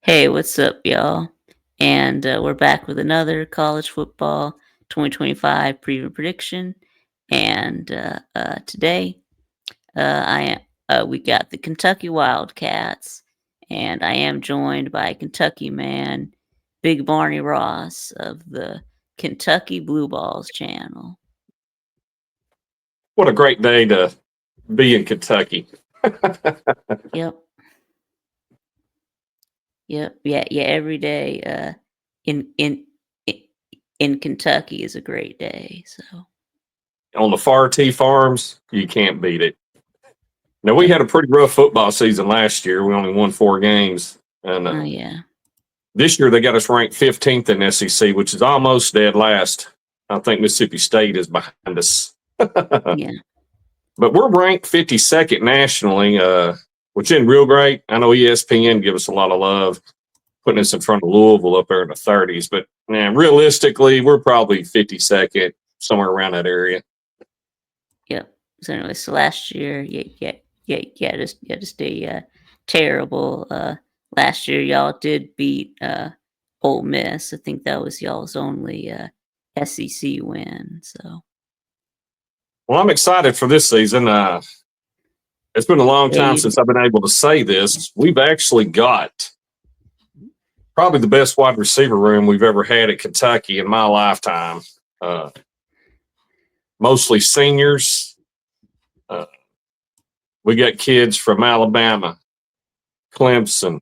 Hey, what's up, y'all? And we're back with another college football 2025 preview prediction. And today, I am we got the Kentucky Wildcats, and I am joined by Kentucky man, Big Barney Ross of the Kentucky Blue Balls channel. What a great day to be in Kentucky. Yep. Yep. Yeah. Every day, in in i- in Kentucky is a great day. So. On the Far T Farms, you can't beat it. Now, we Yep. had a pretty rough football season last year. We only won 4 games. And Oh yeah. this year, they got us ranked 15th in SEC, which is almost dead last. I think Mississippi State is behind us. Yeah. But we're ranked 52nd nationally, which isn't real great. I know ESPN give us a lot of love, putting us in front of Louisville up there in the 30s. But realistically, we're probably 52nd, somewhere around that area. Yep. So anyway, so last year, just a terrible. Last year, y'all did beat Ole Miss. I think that was y'all's only SEC win. So Well, I'm excited for this season. It's been a long yeah, time since I've been able to say this. We've actually got probably the best wide receiver room we've ever had at Kentucky in my lifetime. Mostly seniors. We got kids from Alabama, Clemson.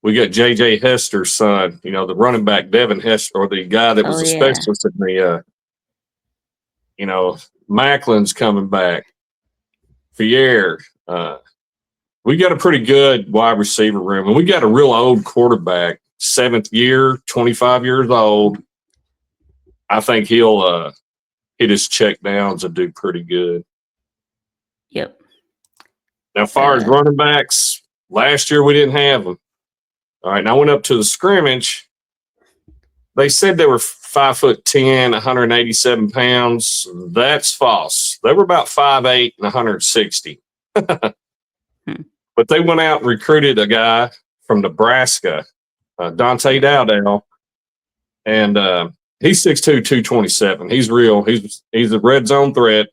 We got J.J. Hester's son, the running back, Devin Hester, or the guy that was a yeah, specialist in Macklin's coming back. Fier. We got a pretty good wide receiver room, and we got a real old quarterback, 7th year, 25 years old. I think he'll hit his check downs and do pretty good. yep. Now, as far as running backs, last year we didn't have them. All right, and I went up to the scrimmage. They said they were 5'10", 187 pounds. That's false. They were about 5'8" and 160. But they went out and recruited a guy from Nebraska, Dante Dowdell, and he's 6'2", 227. He's real. He's a red zone threat,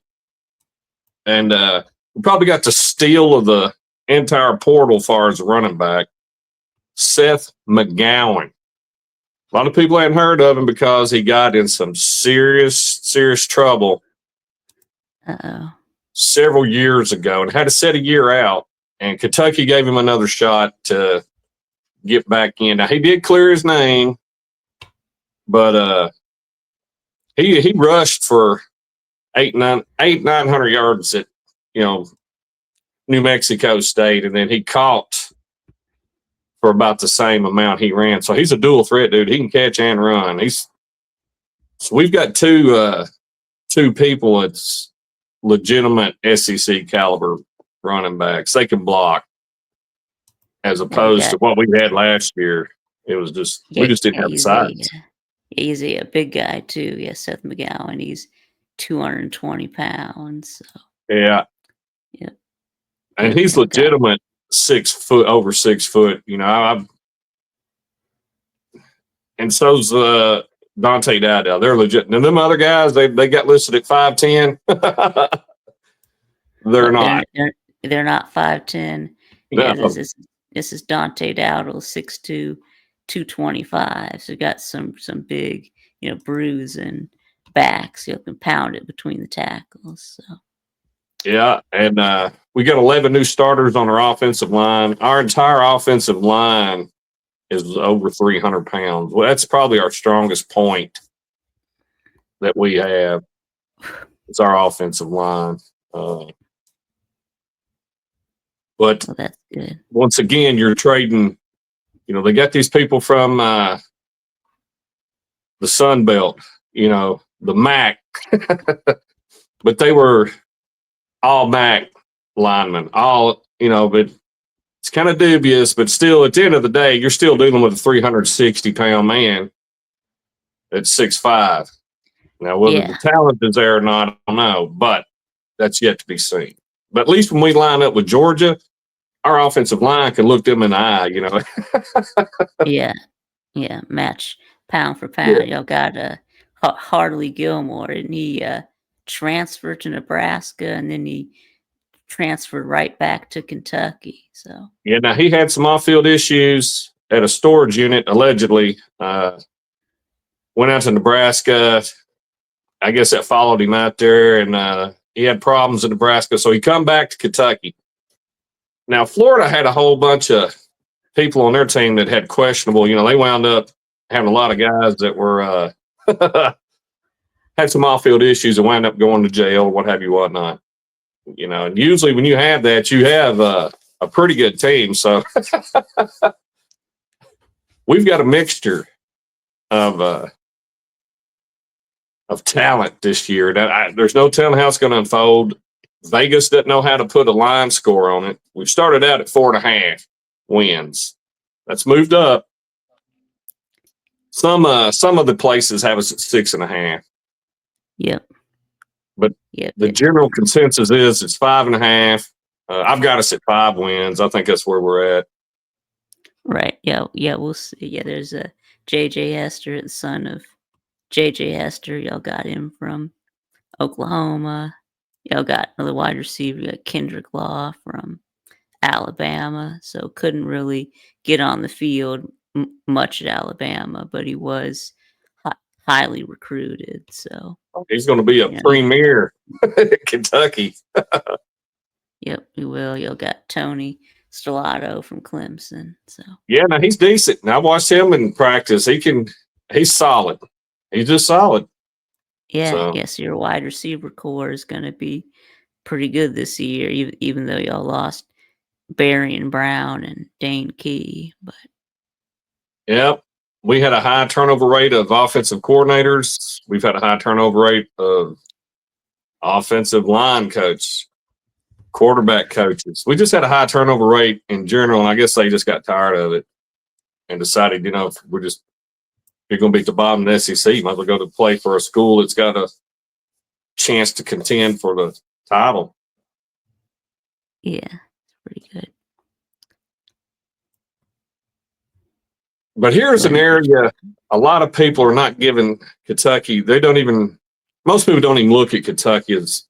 and we probably got the steal of the entire portal as far as a running back, Seth McGowan. A lot of people hadn't heard of him because he got in some serious trouble several years ago and had to set a year out. And Kentucky gave him another shot to get back in. Now, he did clear his name, but he rushed for 900 yards at New Mexico State, and then he caught for about the same amount he ran. So he's a dual threat dude. He can catch and run. So we've got two people that's legitimate SEC caliber running backs. They can block, as opposed to what we had last year. It was just we just didn't have the size. He's a big guy too. Yeah, Seth McGowan. He's 220 pounds. So. Yeah. Yep. And he's legitimate 6 foot, over 6 foot. And so's Dante Dowdell. They're legit. And them other guys, they got listed at 5'10". They're not. They're not 5'10". Yeah, No. this is Dante Dowdell, 6'2", 225. So got some big, bruising backs. You can pound it between the tackles. So. Yeah, and we got 11 new starters on our offensive line. Our entire offensive line is over 300 pounds. Well, that's probably our strongest point that we have. It's our offensive line. But that's good. Once again, you're trading. They got these people from the Sun Belt, the MAC, but they were all MAC linemen, but it's kind of dubious. But still, at the end of the day, you're still dealing with a 360-pound man at 6'5". Now, whether the talent is there or not, I don't know, but that's yet to be seen. But at least when we line up with Georgia, our offensive line can look them in the eye, Yeah, yeah, match pound for Yeah. pound. Y'all got Hartley Gilmore, and he transferred to Nebraska, and then he transferred right back to Kentucky. So Yeah, now he had some off-field issues at a storage unit, allegedly. Went out to Nebraska. I guess that followed him out there, and he had problems in Nebraska, so he come back to Kentucky. Now, Florida had a whole bunch of people on their team that had questionable. They wound up having a lot of guys that were had some off-field issues and wound up going to jail, what have you, whatnot. And usually when you have that, you have a pretty good team. So we've got a mixture of talent this year. There's no telling how it's going to unfold. Vegas doesn't know how to put a line score on it. We started out at 4.5 wins. That's moved up. Some of the places have us at 6.5. yep, But yep, the general consensus is it's 5.5. I've got us at 5 wins. I think that's where we're at. right. Yeah, yeah. We'll see. Yeah, there's a J.J. Hester, the son of J.J. Hester. Y'all got him from Oklahoma. Y'all got another wide receiver. You got Kendrick Law from Alabama. So couldn't really get on the field much at Alabama, but he was highly recruited. So He's going to be a premier at Kentucky. Yep, we will. Y'all got Tony Stellato from Clemson. So Yeah, now he's decent. And I watched him in practice. He's solid. He's just solid. yeah, So yes, your wide receiver core is going to be pretty good this year, even though y'all lost Barry and Brown and Dane Key. But yep, we had a high turnover rate of offensive coordinators. We've had a high turnover rate of offensive line coach, quarterback coaches. We just had a high turnover rate in general, and I guess they just got tired of it and decided, if you're going to be at the bottom of the SEC, might as well go to play for a school that's got a chance to contend for the title. yeah, it's pretty good. But here's an area a lot of people are not giving Kentucky. Most people don't even look at Kentucky as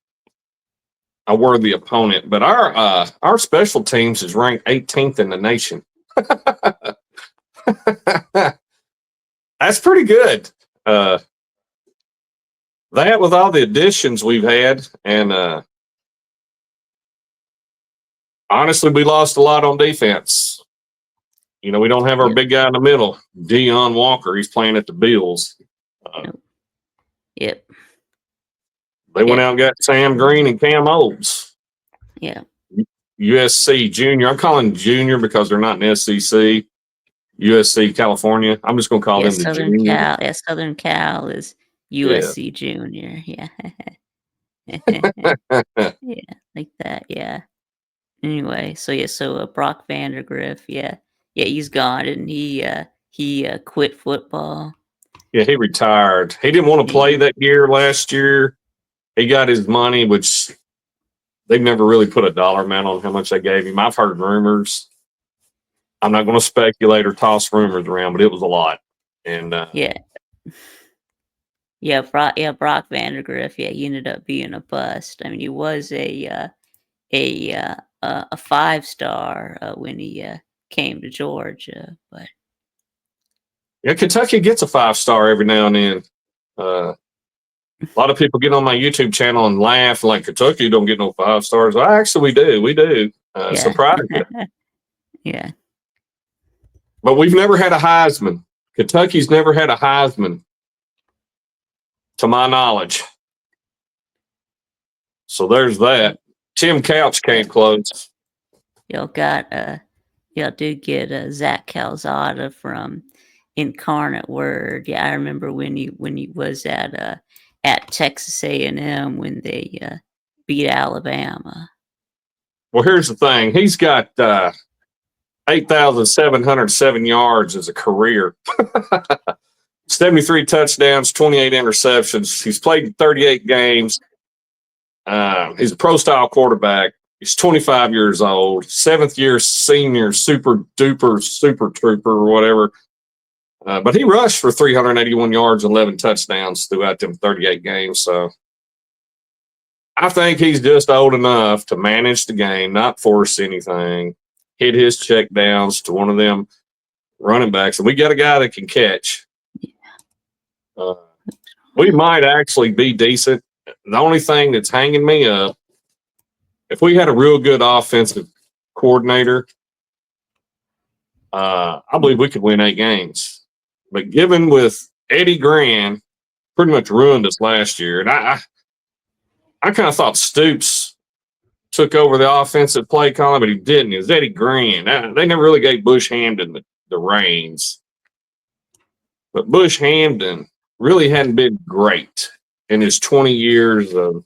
a worthy opponent. But our special teams is ranked 18th in the nation. That's pretty good. That with all the additions we've had, and honestly, we lost a lot on defense. We don't have our big guy in the middle, Deion Walker. He's playing at the Bills. Yep. They went out and got Sam Green and Cam Olds. Yeah. USC Junior. I'm calling Junior because they're not in SEC. USC California. I'm just going to call them the Southern Junior. Cal. Yeah, Southern Cal is USC Junior. Yeah. Yeah, like that. Yeah. Anyway, so Brock Vandergriff, yeah, he's gone, and he quit football. Yeah, he retired. He didn't want to play that year. Last year, he got his money, which they've never really put a dollar amount on how much they gave him. I've heard rumors. I'm not going to speculate or toss rumors around, but it was a lot. And Brock Vandergriff, he ended up being a bust. I mean, he was a 5-star when he came to Georgia, but Kentucky gets a 5-star every now and then. A lot of people get on my YouTube channel and laugh like Kentucky don't get no 5 stars. Well, actually, we do. We do. Surprising. Yeah. But we've never had a Heisman. Kentucky's never had a Heisman, to my knowledge. So there's that. Tim Couch came close. Y'all did get Zach Calzada from Incarnate Word. Yeah, I remember when he was at Texas A&M when they beat Alabama. Well, here's the thing. He's got 8,707 yards as a career. 73 touchdowns, 28 interceptions. He's played 38 games. He's a pro-style quarterback. He's 25 years old, 7th year senior, super duper, super trooper, or whatever. But he rushed for 381 yards, 11 touchdowns throughout them 38 games. So I think he's just old enough to manage the game, not force anything, hit his check downs to one of them running backs. And we got a guy that can catch. We might actually be decent. The only thing that's hanging me up, if we had a real good offensive coordinator, I believe we could win 8 games. But given with Eddie Gran pretty much ruined us last year, and I kind of thought Stoops took over the offensive play calling, but he didn't. It was Eddie Gran. They never really gave Bush Hamden the reins. But Bush Hamden really hadn't been great in his 20 years of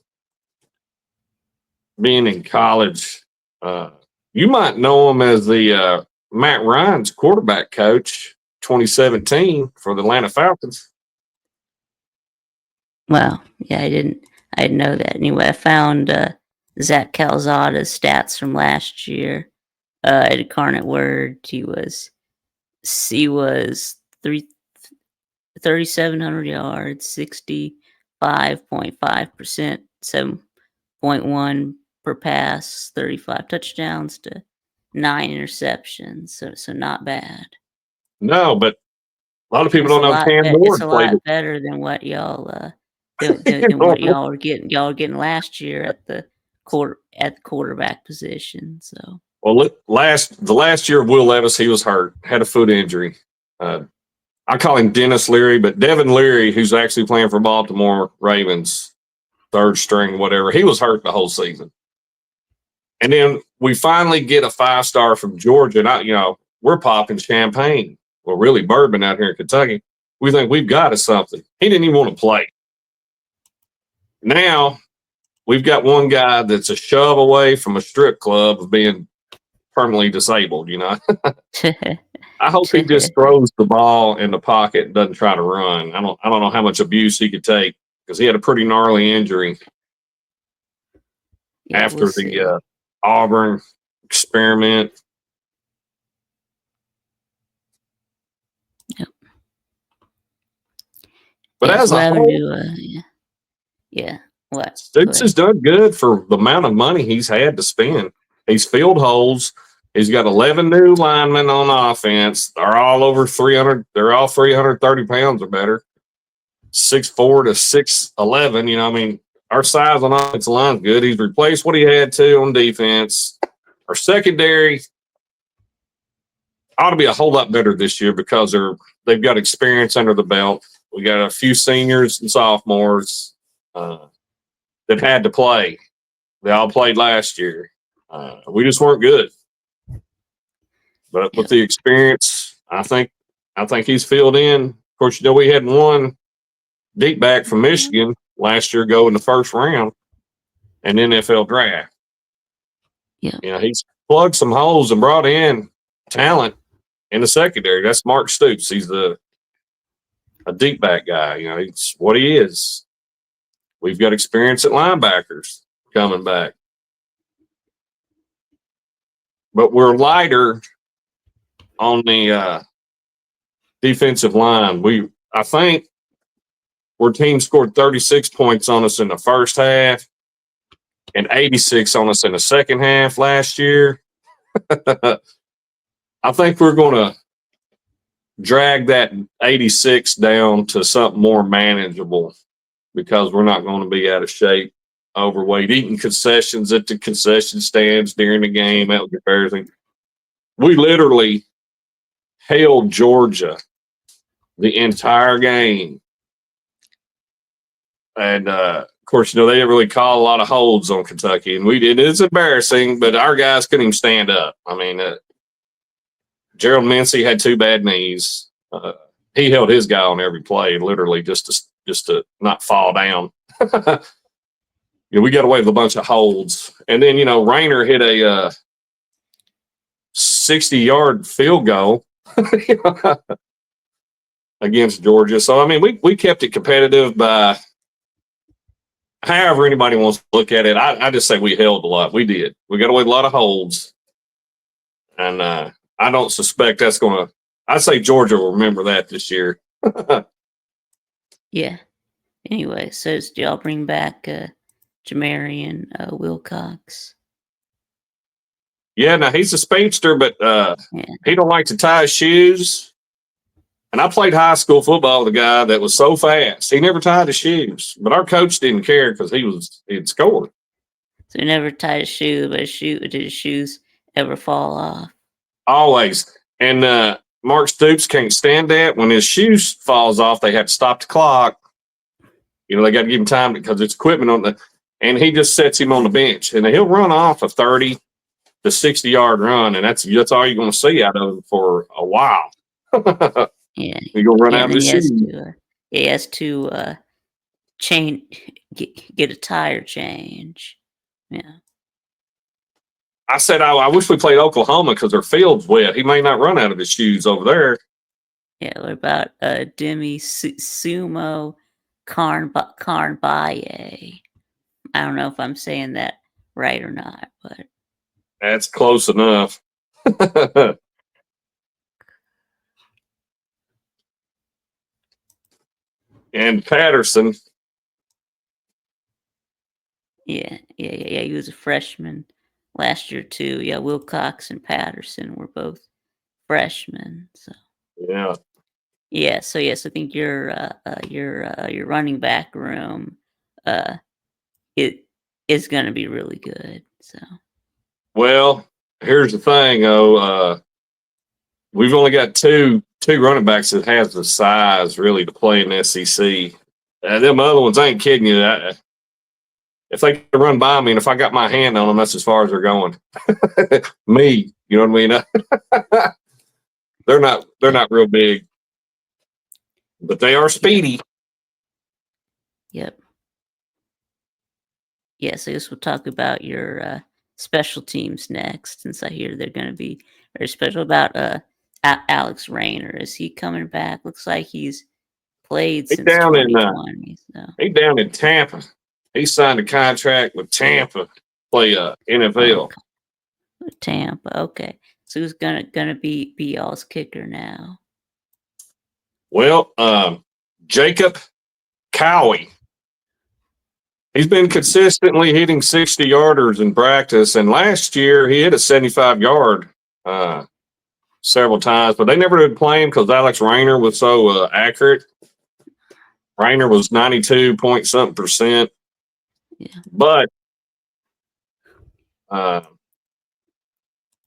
being in college. You might know him as the Matt Ryan's quarterback coach, 2017 for the Atlanta Falcons. Wow. Yeah, I didn't know that. Anyway, I found Zach Calzada's stats from last year at Incarnate Word. He was 3,700 yards, 65.5%, 7.1 per pass, 35 touchdowns to 9 interceptions. So not bad. No, but a lot of people don't know Cam Ward It's a played lot better than what y'all than what y'all were getting. Y'all were getting last year at the quarterback position. So well, the last year of Will Levis, he was hurt, had a foot injury. I call him Dennis Leary, but Devin Leary, who's actually playing for Baltimore Ravens, 3rd string, whatever, he was hurt the whole season. And then we finally get a 5-star from Georgia, and we're popping champagne. Well, really bourbon out here in Kentucky. We think we've got us something. He didn't even want to play. Now we've got one guy that's a shove away from a strip club of being permanently disabled. I hope he just throws the ball in the pocket and doesn't try to run. I don't know how much abuse he could take because he had a pretty gnarly injury after the Auburn experiment. Yep. But as a whole, what? Stoops has done good for the amount of money he's had to spend. He's filled holes. He's got 11 new linemen on offense. They're all over 300. They're all 330 pounds or better. 6'4" to 6'11. Our size on offensive line is good. He's replaced what he had to on defense. Our secondary ought to be a whole lot better this year because they've got experience under the belt. We got a few seniors and sophomores that had to play. They all played last year. We just weren't good. But with the experience, I think he's filled in. Of course, we hadn't won deep back from Michigan last year go in the 1st round and NFL draft. Yeah. He's plugged some holes and brought in talent in the secondary. That's Mark Stoops. He's a deep back guy. It's what he is. We've got experience at linebackers coming back. But we're lighter on the defensive line. I think our team scored 36 points on us in the first half and 86 on us in the second half last year. I think we're going to drag that 86 down to something more manageable because we're not going to be out of shape, overweight, eating concessions at the concession stands during the game. That was embarrassing. We literally held Georgia the entire game. And, of course, they didn't really call a lot of holds on Kentucky. And we did. It's embarrassing, but our guys couldn't even stand up. Gerald Mincy had 2 bad knees. He held his guy on every play, literally, just to not fall down. We got away with a bunch of holds. And then, Rayner hit a 60-yard field goal against Georgia. So, we kept it competitive by however anybody wants to look at it, I just say we held a lot. We did. We got away with a lot of holds. And I don't suspect that's going to, I say Georgia will remember that this year. Yeah. Anyway, so do y'all bring back Jamarian Wilcox? Yeah, now he's a speedster, but Yeah. he don't like to tie his shoes. And I played high school football with a guy that was so fast. He never tied his shoes. But our coach didn't care because he'd scored. So he never tied his shoe, but did his shoes ever fall off? Always. And Mark Stoops can't stand that. When his shoes falls off, they have to stop the clock. You know, they got to give him time because it's equipment on the, and he just sets him on the bench. And he'll run off a 30 to 60-yard run. And that's all you're going to see out of him for a while. Yeah. You're going to run Yeah, out and of then the he has to get a tire change. Yeah. I said, I wish we played Oklahoma because their field's wet. He may not run out of his shoes over there. Yeah, what about Demi Sumo Carnbaye? I don't know if I'm saying that right or not, but That's close enough. And Patterson. yeah. He was a freshman last year too. Yeah, Wilcox and Patterson were both freshmen. So Yeah. so I think your running back room it is going to be really good. So Well, here's the thing, though. We've only got two running backs that has the size really to play in the SEC. Them other ones, I ain't kidding you. If they can run by me, and if I got my hand on them, that's as far as they're going. Me, you know what I mean? They're not real big, but they are speedy. yep. Yeah, so I guess we'll talk about your special teams next, since I hear they're going to be very special. About Alex Rayner, is he coming back? Looks like he's played He since down in 2020. So he down in Tampa. He signed a contract with Tampa to play NFL. Tampa, okay. So who's gonna be y'all's kicker now? Well, Jacob Cowie. He's been consistently hitting 60 yarders in practice, and last year he hit a 75-yard several times, but they never did play him because Alex Rayner was so accurate. Rayner was 92 point something percent. Yeah. But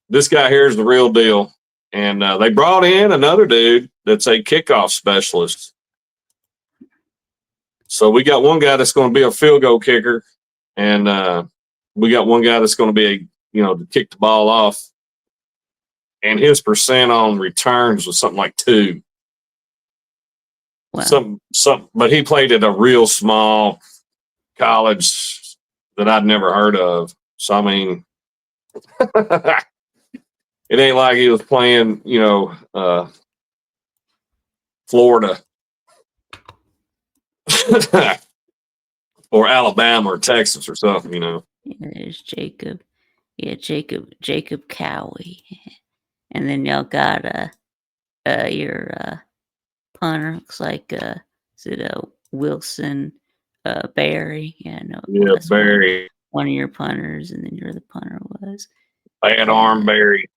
this guy here is the real deal. And they brought in another dude that's a kickoff specialist. So we got one guy that's going to be a field goal kicker, and we got one guy that's going to be to kick the ball off. And his percent on returns was something like 2. Wow. But he played at a real small college that I'd never heard of. So I mean, it ain't like he was playing, Florida or Alabama or Texas or something, Yeah, there's Jacob. Yeah, Jacob Cowie. And then y'all got your punter. Looks like is it Wilson Barry? Yeah, no, Yeah, that's Barry. one of your punters, and then your other punter was Bad arm Barry.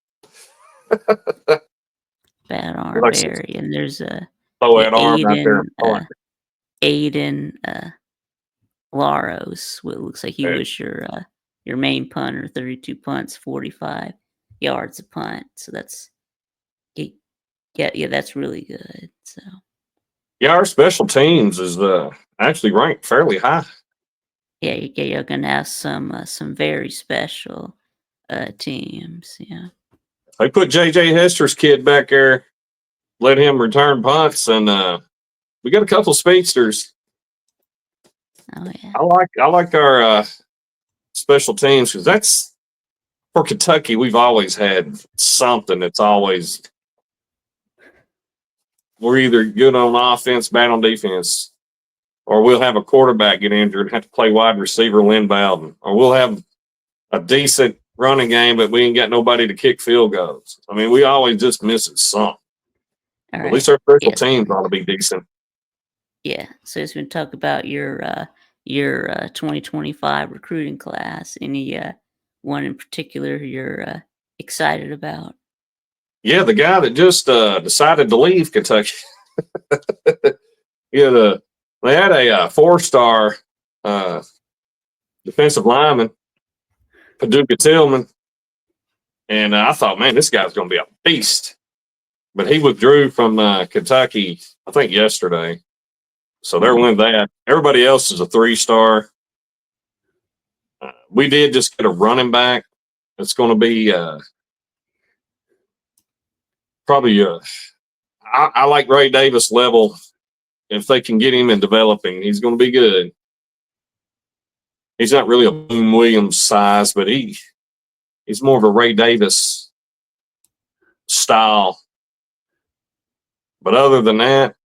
Bad arm Like Barry, and there's throw that arm out there. Aiden Laros. It looks like he was your main punter. 32 punts, 45 yards a punt. So that's that's really good. So yeah, our special teams is actually ranked fairly high. yeah, you're gonna have some very special teams. Yeah, They put JJ Hester's kid back there, let him return punts, and we got a couple speedsters. oh yeah, I like our special teams because that's for Kentucky. We've always had something that's always we're either good on offense, bad on defense. or we'll have a quarterback get injured and have to play wide receiver Lynn Bowden, or we'll have a decent running game, but we ain't got nobody to kick field goals. I mean, we always just missing something. All At least right. our special Yes. teams ought to be decent. Yeah. So it's been talk about your 2025 recruiting class. Any one in particular you're excited about? Yeah, the guy that just decided to leave Kentucky. yeah, they had a 4-star defensive lineman, Paducah Tillman, and I thought, man, this guy's going to be a beast. But he withdrew from Kentucky, I think yesterday. So there went that. Everybody else is a 3-star. We did just get a running back. It's going to be probably I like Ray Davis level. If they can get him in developing, he's going to be good. He's not really a Boone Williams size, but he's more of a Ray Davis style. But other than that,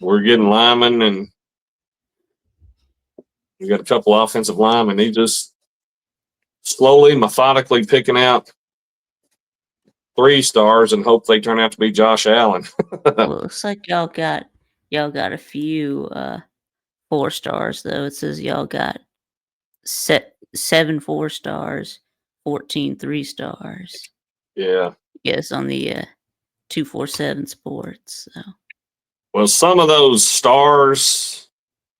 we're getting linemen, and we got a couple offensive linemen. He just slowly, methodically picking out 3-stars and hope they turn out to be Josh Allen. Well, it looks like y'all got a few 4-stars though. It says y'all got 7 4-stars, 14 3-stars. Yeah. Yes, on the 247 Sports. So. Well, some of those stars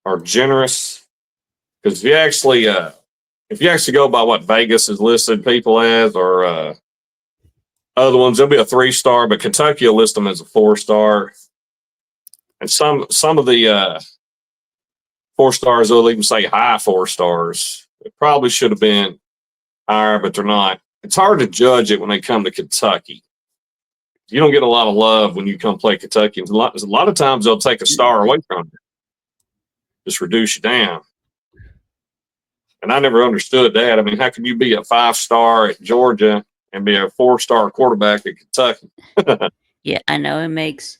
are generous because if you actually go by what Vegas has listed people as, or other ones, they'll be a 3-star, but Kentucky will list them as a 4-star. And some of the 4-stars will even say high 4-stars. It probably should have been higher, but they're not. It's hard to judge it when they come to Kentucky. You don't get a lot of love when you come play Kentucky. A lot of times they'll take a star away from you, just reduce you down. And I never understood that. I mean, how can you be a 5-star at Georgia and be a 4-star quarterback at Kentucky? Yeah, I know it makes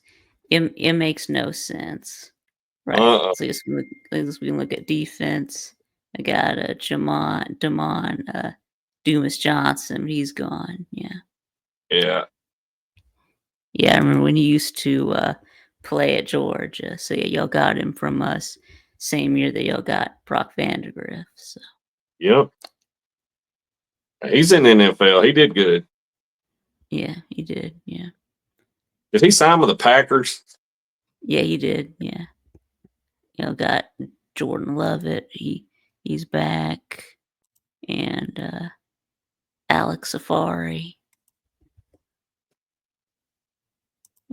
no sense. Right. So let's we look at defense. I got Damon Dumas Johnson. He's gone. Yeah. Yeah. Yeah, I remember when he used to play at Georgia. So yeah, y'all got him from us same year that y'all got Brock Vandegrift. So. Yep. He's in the NFL. He did good. Yeah, he did. Yeah. Did he sign with the Packers? Yeah, he did. Yeah. Y'all got Jordan Lovett. He's back. And Alex Safari.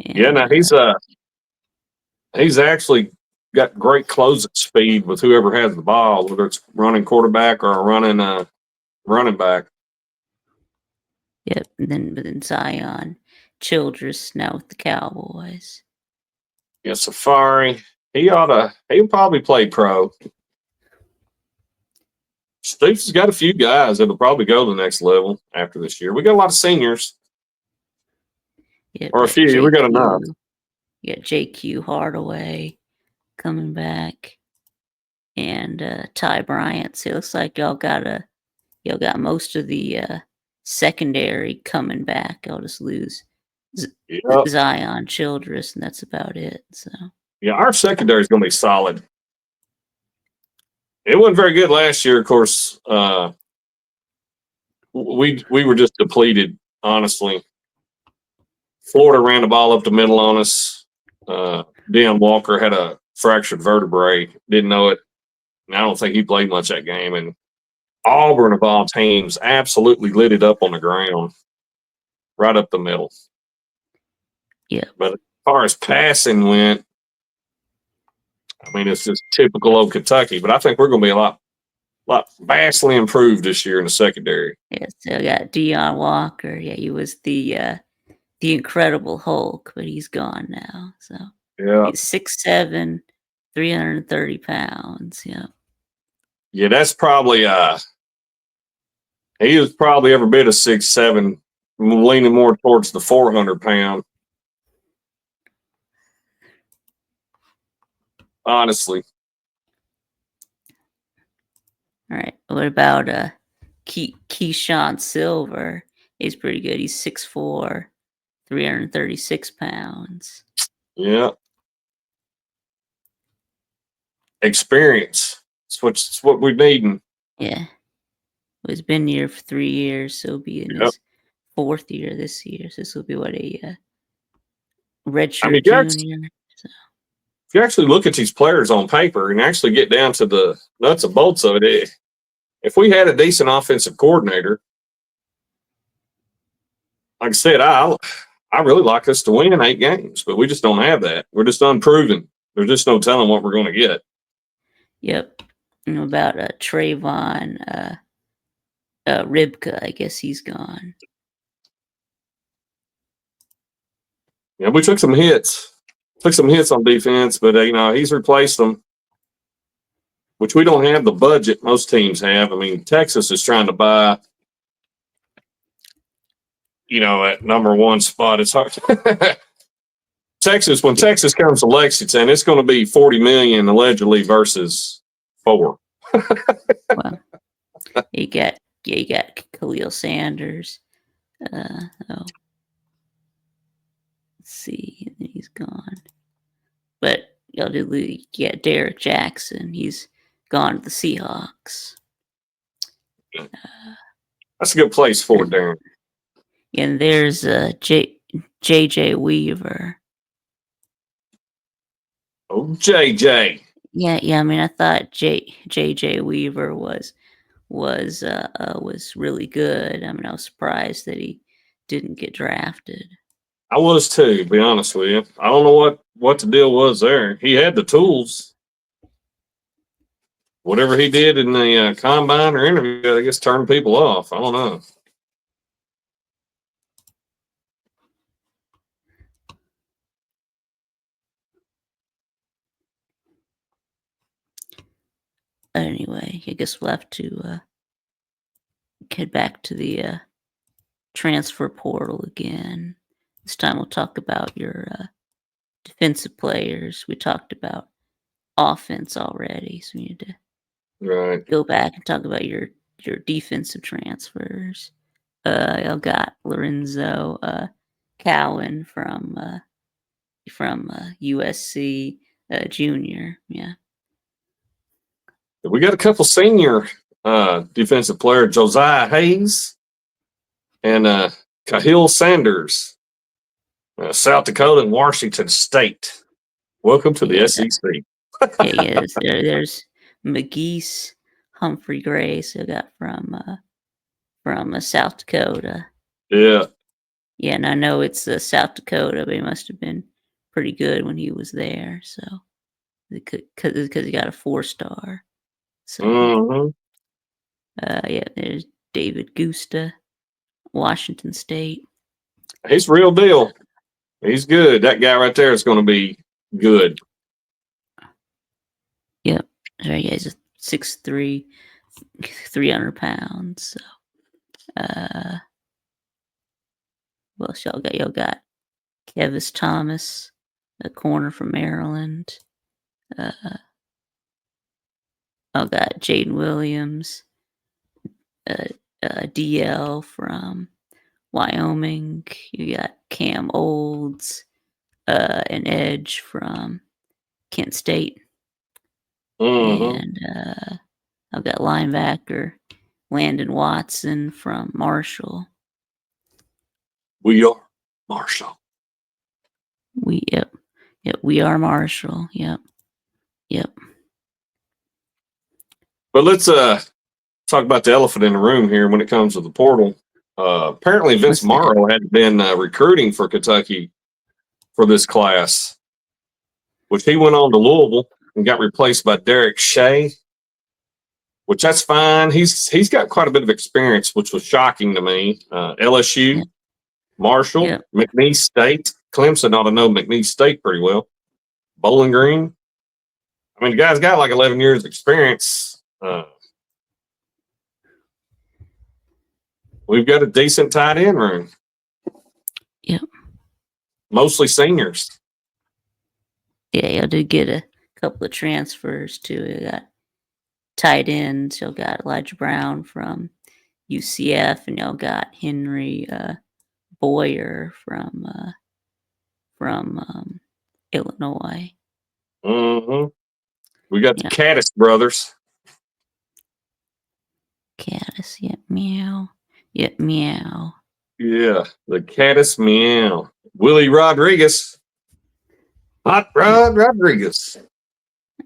And, Yeah, now he's actually got great closing speed with whoever has the ball, whether it's running quarterback or a running back. Yep, but then Zion Childress now with the Cowboys. Yeah, Safari. He'll probably play pro. Stoops has got a few guys that'll probably go to the next level after this year. We got a lot of seniors. Yep, Or a few. We got enough. Yeah, JQ Hardaway coming back. And Ty Bryant. So it looks like y'all got most of the secondary coming back. I'll just lose Zion Childress, and that's about it. So yeah, our secondary is going to be solid. It wasn't very good last year, of course. We were just depleted, honestly. Florida ran the ball up the middle on us. Deion Walker had a fractured vertebrae. Didn't know it. And I don't think he played much that game. And Auburn, of all teams, absolutely lit it up on the ground, right up the middle. Yeah. But as far as passing went, I mean, it's just typical of Kentucky. But I think we're going to be a lot vastly improved this year in the secondary. Yeah, so I got Deion Walker. Yeah, he was the Incredible Hulk, but he's gone now. So yeah, he's 6'7", 330 pounds. Yeah. Yeah, that's probably he was probably every bit of 6'7", leaning more towards the 400-pound. Honestly. All right. What about Keyshawn Silver? He's pretty good. He's 6'4", 336 pounds. Yeah. Experience. It's what we're needing. Yeah. He's been here for 3 years, so he'll be in Yep. his 4th year this year. So this will be what, a I mean, redshirt junior. So, if you actually look at these players on paper and actually get down to the nuts and bolts of it, if we had a decent offensive coordinator, like I said, I really like us to win 8 games, but we just don't have that. We're just unproven. There's just no telling what we're going to get. yep. And about Trayvon Ribka, I guess he's gone. Yeah, we took some hits. Took some hits on defense, but he's replaced them, which we don't have the budget most teams have. I mean, Texas is trying to buy, at number 1 spot. It's hard. When Texas comes to Lexington, it's going to be $40 million allegedly versus 4. Well, you got Khalil Sanders. Let's see, he's gone. But you get Derek Jackson. He's gone to the Seahawks. That's a good place for it, Darren. And there's JJ Weaver. Oh, JJ. Yeah. I mean, I thought JJ Weaver was really good. I mean, I was surprised that he didn't get drafted. I was too, to be honest with you. I don't know what the deal was there. He had the tools. Whatever he did in the combine or interview, I guess turned people off. I don't know. Anyway, I guess we'll have to get back to the transfer portal again. This time we'll talk about your defensive players. We talked about offense already, so we need to go back and talk about your defensive transfers. Y'all got Lorenzo Cowan from USC junior. Yeah. We got a couple senior defensive players, Josiah Hayes and Cahill Sanders, South Dakota and Washington State. Welcome to the SEC. There's McGeese, Humphrey Grace, who got from South Dakota. Yeah. Yeah, and I know it's South Dakota, but he must have been pretty good when he was there. So, because he got a 4-star. So, there's David Gusta, Washington State. He's real deal. He's good. That guy right there is going to be good. Yep. Right, he's a 6'3", 300 pounds. So, well, y'all got Kevis Thomas, a corner from Maryland. I got Jaden Williams, DL from Wyoming. You got Cam Olds, an edge from Kent State. And I've got linebacker Landon Watson from Marshall. We are Marshall. Yep, we are Marshall. Yep. But let's talk about the elephant in the room here when it comes to the portal. Apparently, Vince Morrow had been recruiting for Kentucky for this class, which he went on to Louisville and got replaced by Derek Shea, which that's fine. He's got quite a bit of experience, which was shocking to me. LSU, Marshall, McNeese State, Clemson ought to know McNeese State pretty well. Bowling Green. I mean, the guy's got like 11 years experience. We've got a decent tight end room. Yep. Mostly seniors. Yeah, I did get a couple of transfers too. tight ends, y'all got Elijah Brown from UCF, and y'all got Henry Boyer from Illinois. Mm-hmm. We got the Yeah, Caddis brothers. Caddis, yep, meow, yep, meow. Yeah, the Caddis meow. Willie Rodriguez. Hot Yep. Rod Rodriguez.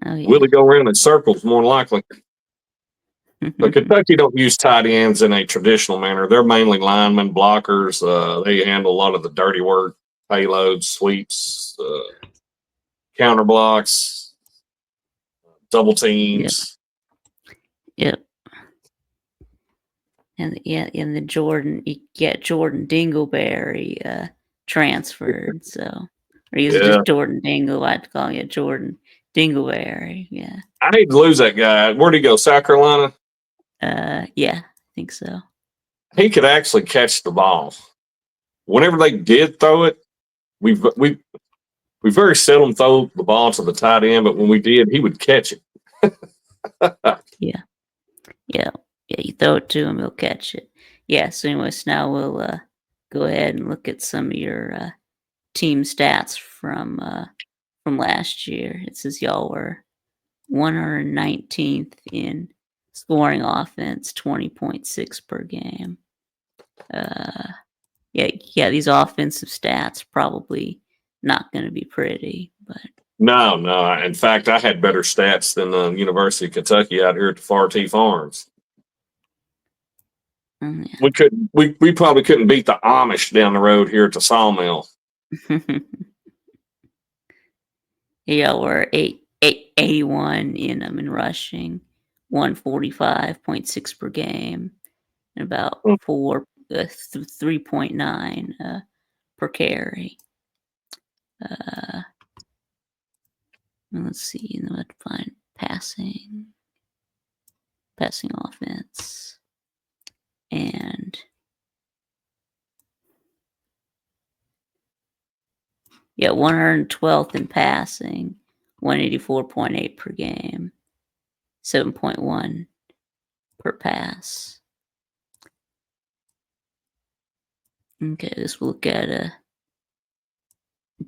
Oh yeah. Willie go around in circles more than likely. But Kentucky don't use tight ends in a traditional manner. They're mainly linemen, blockers. They handle a lot of the dirty work, payloads, sweeps, counter blocks, double Yep. teams. Yep. And yeah, in the Jordan, you get Jordan Dingleberry transferred. So, or he was Yeah, just Jordan Dingle. I'd call it Jordan Dingleberry. Yeah. I hate to lose that guy. Where'd he go? South Carolina. Yeah, I think so. He could actually catch the ball. Whenever they did throw it, we very seldom throw the ball to the tight end, but when we did, he would catch it. Yeah. Yeah. Yeah. You throw it to him, he'll catch it. Yeah. So, anyways, now we'll go ahead and look at some of your team stats from last year. It says y'all were 119th in scoring offense, 20.6 per game. Yeah, these offensive stats probably not going to be pretty, but No, no. In fact, I had better stats than the University of Kentucky out here at the Far T Farms. yeah. We probably couldn't beat the Amish down the road here at the Sawmill. Yeah, we're 81 in rushing, 145.6 per game, and about 3.9 per carry. Let's see, let's find passing offense, and yeah, 112th in passing, 184.8 per game, 7.1 per pass. Okay, let's look at a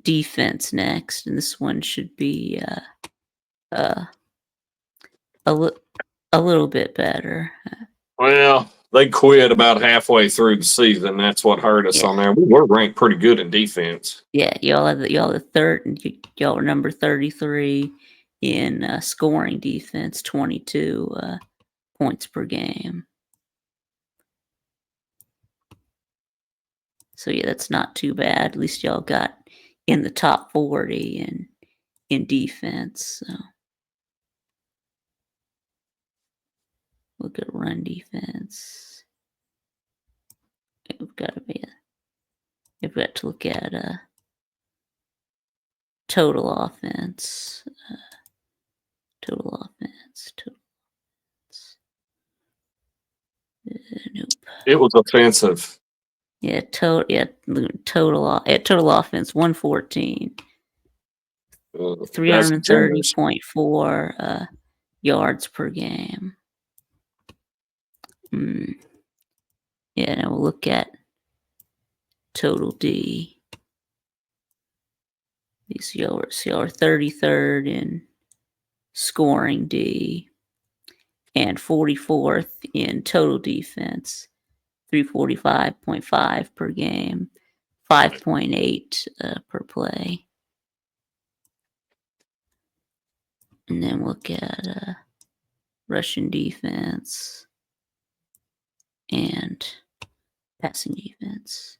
defense next, and this one should be a little bit better. Well, they quit about halfway through the season. That's what hurt us Yeah, on there. We were ranked pretty good in defense. yeah, y'all the third, y'all are number 33 in scoring defense, 22 points per game. So yeah, that's not too bad. At least y'all got in the top 40 in defense. So look at run defense. We've got to look at total offense. Total offense. Nope. It was offensive. Yeah, total offense 114. That's generous. 330.4 yards per game. Yeah, now we'll look at total D. These y'all are 33rd in scoring D and 44th in total defense. 345.5 per game, 5.8 per play. And then look at Russian defense and passing defense.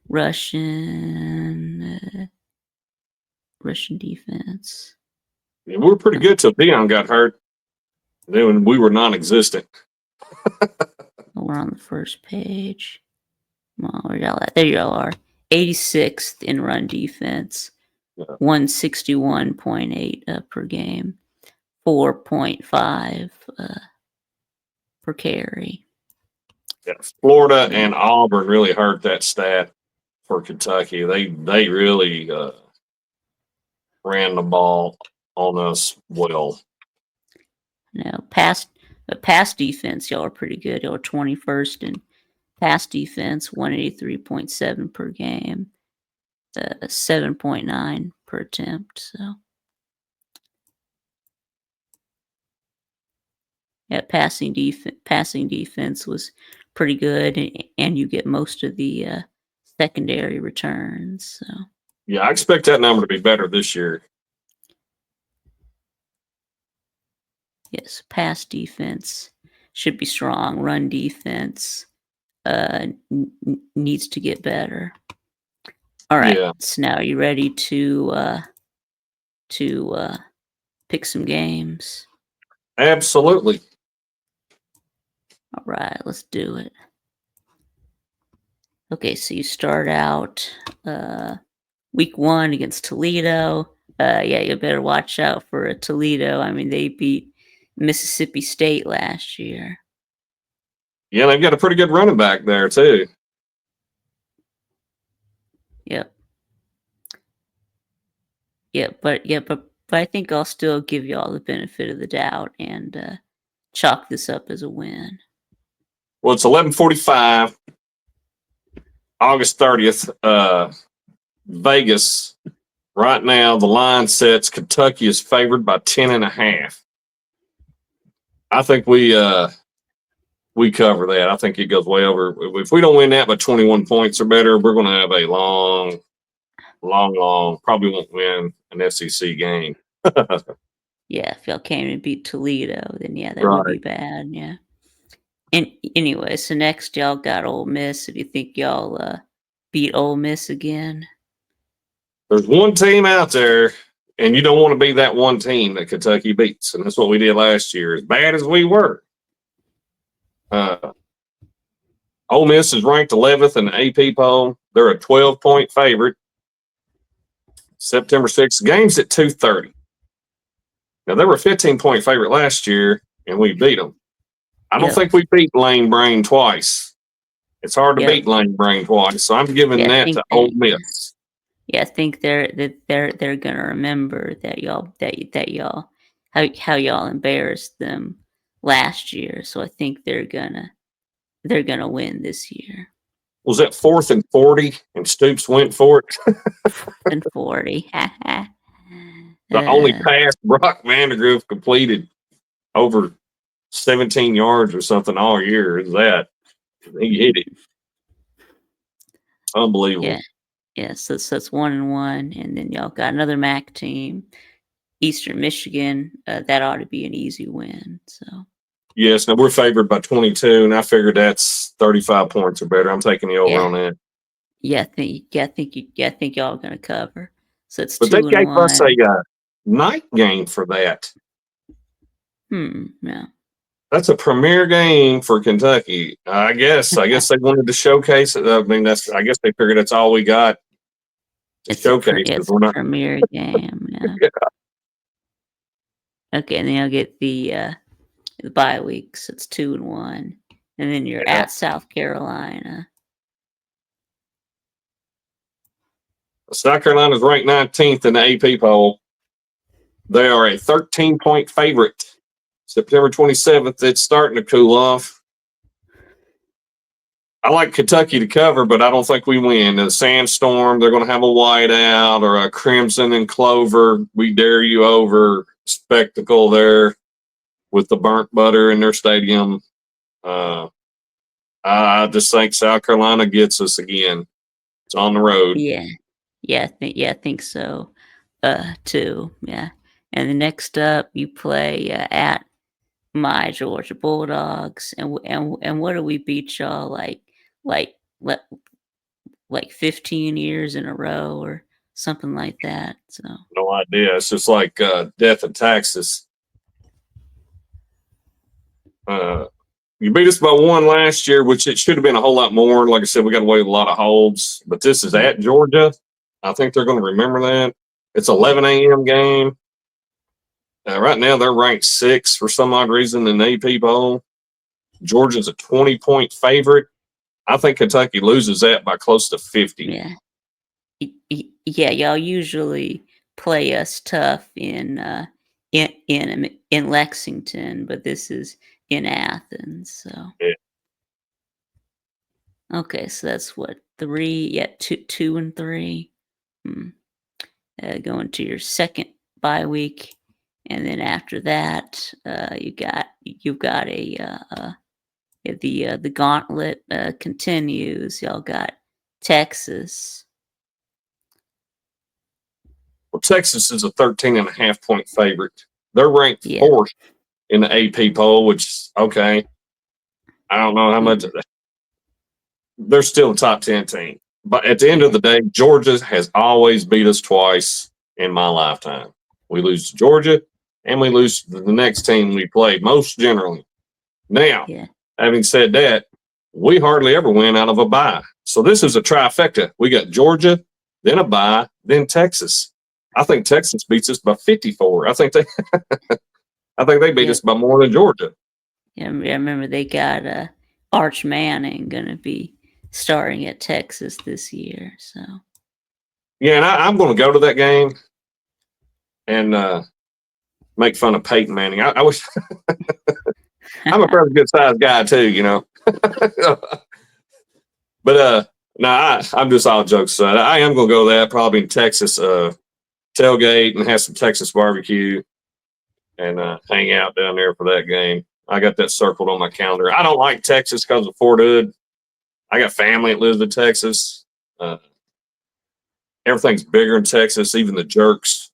Russian defense. We were pretty good till Dion got hurt. Then we were non-existent. We're on the first page. Well, where y'all at? There y'all are. 86th in run defense. 161.8 per game. 4.5 per carry. Yeah, Florida and Auburn really hurt that stat for Kentucky. They really ran the ball on us well. No, pass defense, y'all are pretty good. Y'all are 21st in pass defense, 183.7 per game, 7.9 per attempt. So yeah, passing defense was pretty good, and you get most of the secondary returns. So Yeah, I expect that number to be better this year. yes, pass defense should be strong. Run defense needs to get better. All right. Yeah, So now, are you ready to pick some games? absolutely. All right, let's do it. Okay, so you start out week 1 against Toledo. Yeah, you better watch out for Toledo. I mean, they beat Mississippi State last year. Yeah, they've got a pretty good running back there too. Yep. But I think I'll still give you all the benefit of the doubt and chalk this up as a win. Well, it's 11:45, August 30th. Vegas. Right now, the line sets Kentucky is favored by 10.5. I think we cover that. I think it goes way over. If we don't win that by 21 points or better, we're going to have a long, probably won't win an SEC game. Yeah, if y'all came and beat Toledo, then yeah, that would Right. be bad. Yeah. And anyway, so next y'all got Ole Miss. Do you think y'all beat Ole Miss again? There's one team out there, and you don't want to be that one team that Kentucky beats, and that's what we did last year. As bad as we were, Ole Miss is ranked 11th in the AP poll. They're a 12-point favorite. September 6th. Game's at 2:30. Now, they were a 15-point favorite last year, and we beat them. I don't Yep. think we beat Lane Brain twice. It's hard to Yep. beat Lane Brain twice, so I'm giving Yeah, I that think to Ole Miss. Yeah, I think they're gonna remember that y'all how y'all embarrassed them last year. So I think they're gonna win this year. Was that 4th and 40, and Stoops went for it? And 40. The only pass Brock Vandergriff completed over 17 yards or something all year is that. He hit it. Unbelievable. Yeah. Yeah, so it's 1-1, and then y'all got another MAC team, Eastern Michigan. That ought to be an easy win. So Yes, now we're favored by 22, and I figured that's 35 points or better. I'm taking the over on that. I think y'all are gonna cover. So it's But they 2 and gave us 1. a night game for that. Yeah. That's a premier game for Kentucky. I guess they wanted to showcase it. I mean, I guess they figured that's all we got to showcase. It's We're a not. premier game. Yeah. Yeah, Okay, and then you'll get the bye weeks. It's 2 and 1, and then you're yeah. at South Carolina. South Carolina's ranked 19th in the AP poll. They are a 13-point favorite. September 27th, it's starting to cool off. I like Kentucky to cover, but I don't think we win. The Sandstorm, they're going to have a whiteout or a crimson and clover. We dare you over spectacle there with the burnt butter in their stadium. I just think South Carolina gets us again. It's on the road. Yeah, I think so. Too. Yeah, and the next up you play at my Georgia Bulldogs, and what do we beat y'all like le- like 15 years in a row or something like that? So No idea. It's just like death and taxes. You beat us by 1 last year, which it should have been a whole lot more. Like I said, we got away with a lot of holds, but this is at Georgia. I think they're going to remember that. It's 11 a.m. game. Right now, they're ranked 6th for some odd reason in the AP poll. Georgia's a 20-point favorite. I think Kentucky loses that by close to 50. yeah. Yeah, y'all usually play us tough in in Lexington, but this is in Athens. So Yeah. okay, so that's what 3, yeah, 2 and 3. Hmm. Going to your second bye week, and then after that, you've got the gauntlet continues. Y'all got Texas. Well, Texas is a 13.5 point favorite. They're ranked Yeah. 4th in the AP poll, which, okay, I don't know how much. They're still a top 10 team. But at the end of the day, Georgia has always beat us twice in my lifetime. We lose to Georgia and we lose to the next team we play, most generally. Now, Yeah. having said that, we hardly ever win out of a bye. So this is a trifecta. We got Georgia, then a bye, then Texas. I think Texas beats us by 54. I think they beat Yeah. us by more than Georgia. Yeah. I remember they got Arch Manning going to be starting at Texas this year. So Yeah, and I'm going to go to that game and make fun of Peyton Manning. I wish I'm a fairly good sized guy too, you know. But no, I'm just all jokes aside. I am going to go to that probably in Texas tailgate and have some Texas barbecue and hang out down there for that game. I got that circled on my calendar. I don't like Texas because of Fort Hood. I got family that lives in Texas. Everything's bigger in Texas, even the jerks.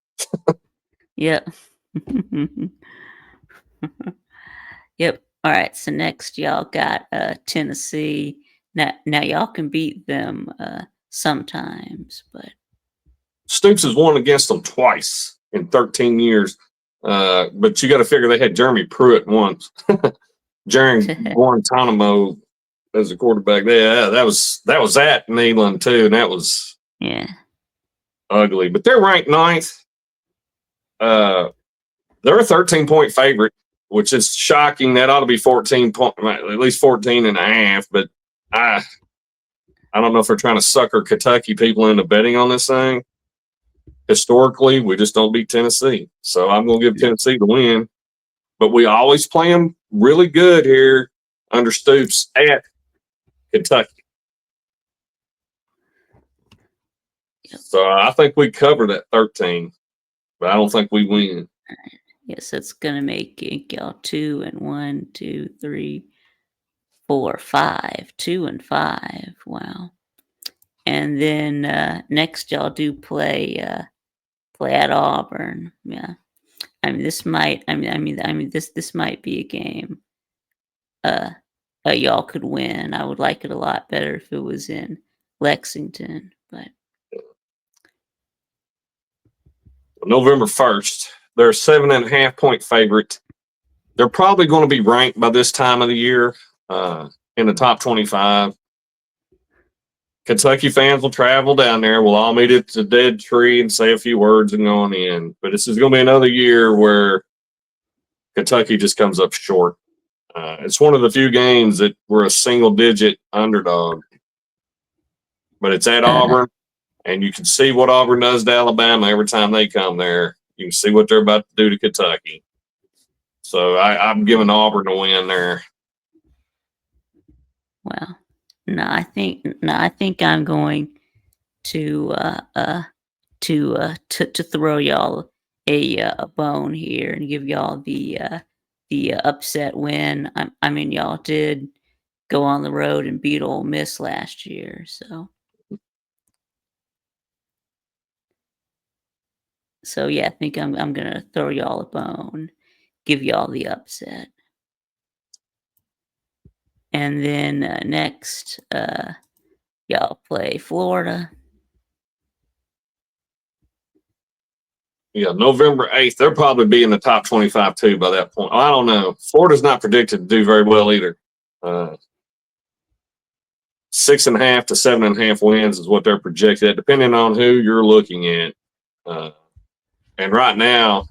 yep. Yep. All right. So next, y'all got Tennessee. Now y'all can beat them sometimes, but Stoops has won against them twice in 13 years. But you got to figure they had Jeremy Pruitt once. Jerry Guantanamo as a quarterback. Yeah, that was at Neyland too, and that was yeah. ugly. But they're ranked 9th. They're a 13-point favorite, which is shocking. That ought to be 14 point, at least 14 and a half. But I don't know if they're trying to sucker Kentucky people into betting on this thing. Historically, we just don't beat Tennessee. So I'm going to give Tennessee the win. But we always play them really good here under Stoops at Kentucky. Yep. So I think we cover that 13, but I don't think we win. Yes, that's gonna make y'all 2-1, 2, 3, 4, 5, 2-5. Wow. And then next y'all do play at Auburn. Yeah. I mean this might this might be a game uh, y'all could win. I would like it a lot better if it was in Lexington, but November 1st, they're a 7.5 point favorite. They're probably going to be ranked by this time of the year in the top 25. Kentucky fans will travel down there. We'll all meet at the dead tree and say a few words and go on in. But this is going to be another year where Kentucky just comes up short. It's one of the few games that we're a single-digit underdog. But it's at Auburn, and you can see what Auburn does to Alabama every time they come there. You can see what they're about to do to Kentucky. So I'm giving Auburn a win there. well, no, I think I'm going to to throw y'all a bone here and give y'all the upset win. I mean, y'all did go on the road and beat Ole Miss last year, so yeah, I think I'm gonna throw y'all a bone, give y'all the upset, and then next y'all play Florida. Yeah, November 8th, they'll probably be in the top 25 too by that point. I don't know. Florida's not predicted to do very well either. 6.5 to 7.5 wins is what they're projected at, depending on who you're looking at. And right now,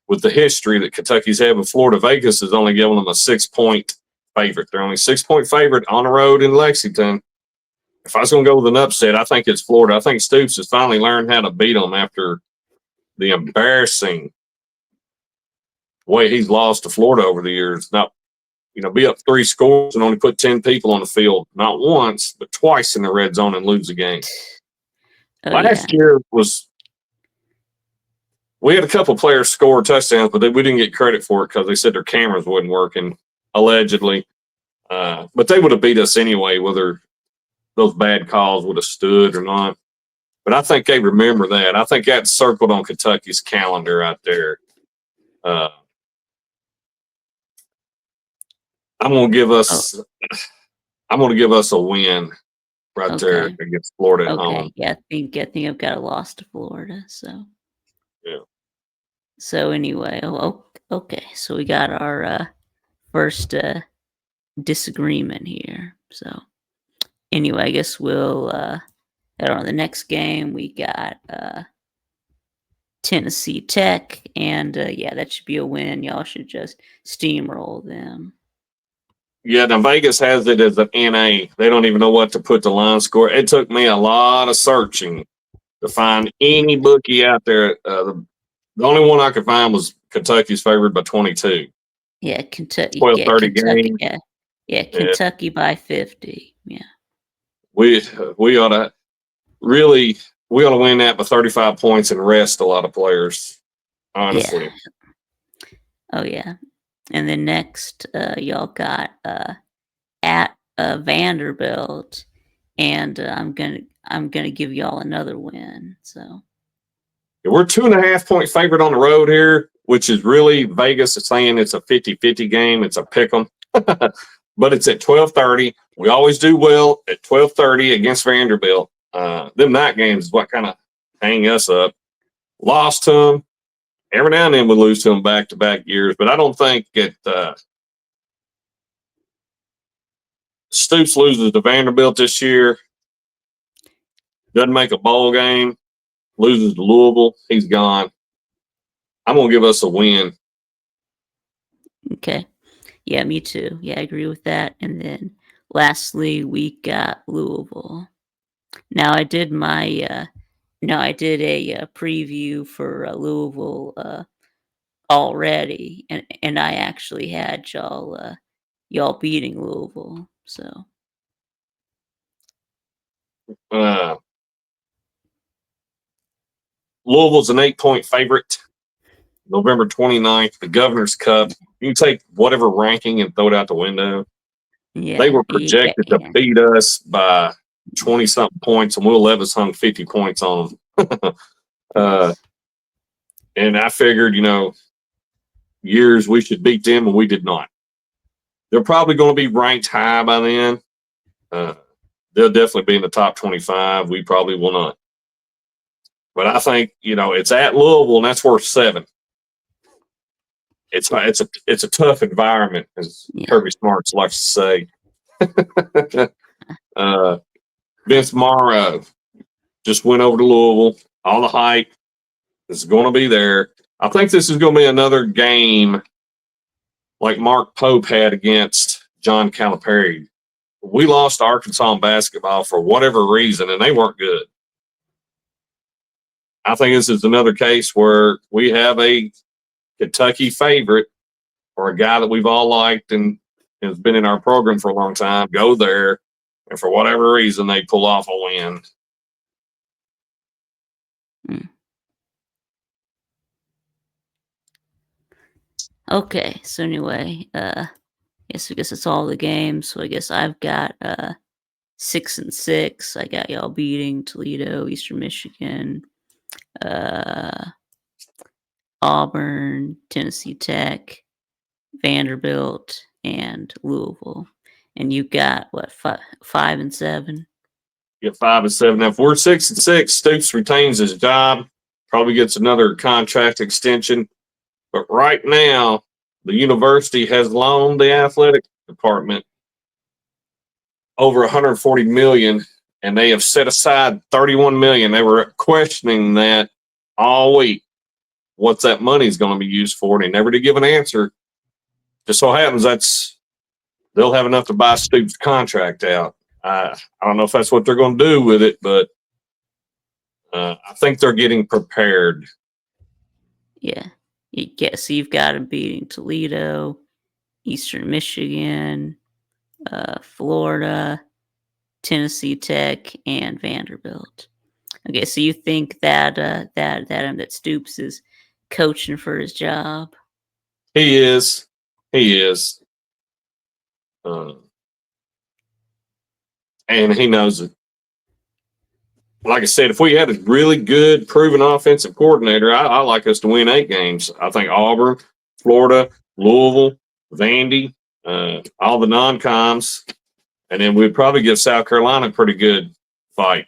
with the history that Kentucky's had with Florida, Vegas is only giving them a 6-point favorite. They're only 6-point favorite on the road in Lexington. If I was going to go with an upset, I think it's Florida. I think Stoops has finally learned how to beat them after the embarrassing the way he's lost to Florida over the years. Not, be up 3 scores and only put 10 people on the field, not once, but twice in the red zone and lose the game. Oh yeah. Last year we had a couple players score touchdowns, but we didn't get credit for it because they said their cameras wasn't working, allegedly. But they would have beat us anyway, whether those bad calls would have stood or not. But I think they remember that. I think that's circled on Kentucky's calendar right there. I'm gonna give us a win right there Okay. against Florida at Okay. home. Yeah, I think I've got a loss to Florida. So Yeah. anyway, okay. So we got our first disagreement here. So anyway, I guess we'll head on to the next game. We got Tennessee Tech, and yeah, that should be a win. Y'all should just steamroll them. Yeah, now Vegas has it as an NA. They don't even know what to put the line score. It took me a lot of searching to find any bookie out there. The only one I could find was Kentucky's favored by 22. Yeah, Kentucky. 12:30 game. Yeah, Kentucky by 50. Yeah. We ought to win that by 35 points and rest a lot of players. Honestly. Yeah. Oh yeah. And then next, y'all got at Vanderbilt, and I'm gonna give y'all another win. So we're 2.5 point favorite on the road here, which is really Vegas is saying it's a 50-50 game. It's a pick 'em, but it's at 12:30. We always do well at 12:30 against Vanderbilt. Them night games is what kind of hang us up. Lost to them. Every now and then we lose to them back-to-back years, but I don't think Stoops loses to Vanderbilt this year. Doesn't make a bowl game. Loses to Louisville. He's gone. I'm going to give us a win. okay. Yeah, me too. Yeah, I agree with that. And then lastly, we got Louisville. Now I did a preview for Louisville already, and I actually had y'all beating Louisville. So Louisville's an 8-point favorite. November 29th, the Governor's Cup. You can take whatever ranking and throw it out the window. yeah, They were projected to beat us by 20-something points, and Will Levis hung 50 points on them. And I figured, years we should beat them, and we did not. They're probably going to be ranked high by then. They'll definitely be in the top 25. We probably will not. But I think, it's at Louisville, and that's worth 7. It's a tough environment, as Kirby Smarts likes to say. Vince Morrow just went over to Louisville. All the hype is going to be there. I think this is going to be another game like Mark Pope had against John Calipari. We lost to Arkansas in basketball for whatever reason, and they weren't good. I think this is another case where we have a Kentucky favorite or a guy that we've all liked and has been in our program for a long time, go there, and for whatever reason, they pull off a win. Okay, so anyway, yes, I guess it's all the games. So I guess I've got 6-6. I got y'all beating Toledo, Eastern Michigan, Auburn, Tennessee Tech, Vanderbilt, and Louisville. And you got what, 5-7? Get 5-7. Now, if we're 6-6, Stoops retains his job, probably gets another contract extension. But right now, the university has loaned the athletic department over $140 million, and they have set aside $31 million. They were questioning that all week. What's that money is going to be used for? And they never did give an answer. Just so happens they'll have enough to buy Stoops' contract out. I don't know if that's what they're going to do with it, but I think they're getting prepared. Yeah. So you've got them beating Toledo, Eastern Michigan, Florida, Tennessee Tech, and Vanderbilt. Okay, so you think that that Stoops is coaching for his job? He is. He is. Uh, and he knows it. Like I said, if we had a really good, proven offensive coordinator, I like us to win 8 games. I think Auburn, Florida, Louisville, Vandy, all the non-coms, and then we'd probably give South Carolina a pretty good fight.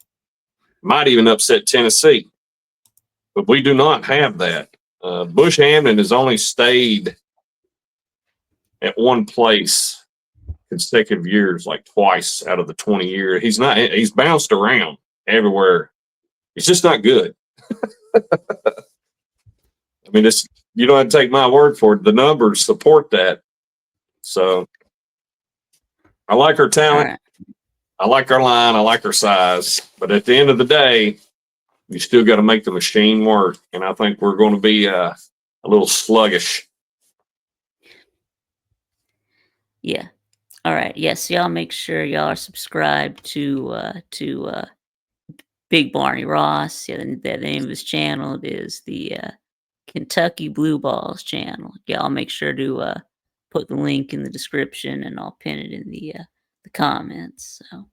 Might even upset Tennessee, but we do not have that. Bush Hamden has only stayed at one place consecutive years, like twice out of the 20 years. He's bounced around everywhere. He's just not good. I mean, you don't have to take my word for it. The numbers support that. So I like our All talent. right. I like our line. I like our size. But at the end of the day, you still got to make the machine work. And I think we're going to be a little sluggish. Yeah. All right. Yes. Y'all make sure y'all are subscribed to Big Barney Ross. Yeah, the name of his channel is the Kentucky Blue Balls channel. Y'all make sure to put the link in the description, and I'll pin it in the comments. So.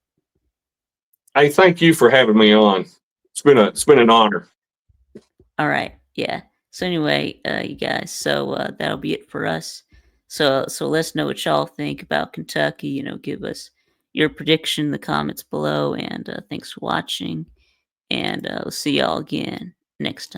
Hey, thank you for having me on. It's been an honor. All right. Yeah. So anyway, you guys. So that'll be it for us. So let's know what y'all think about Kentucky. Give us your prediction in the comments below. And thanks for watching. And we'll see y'all again next time.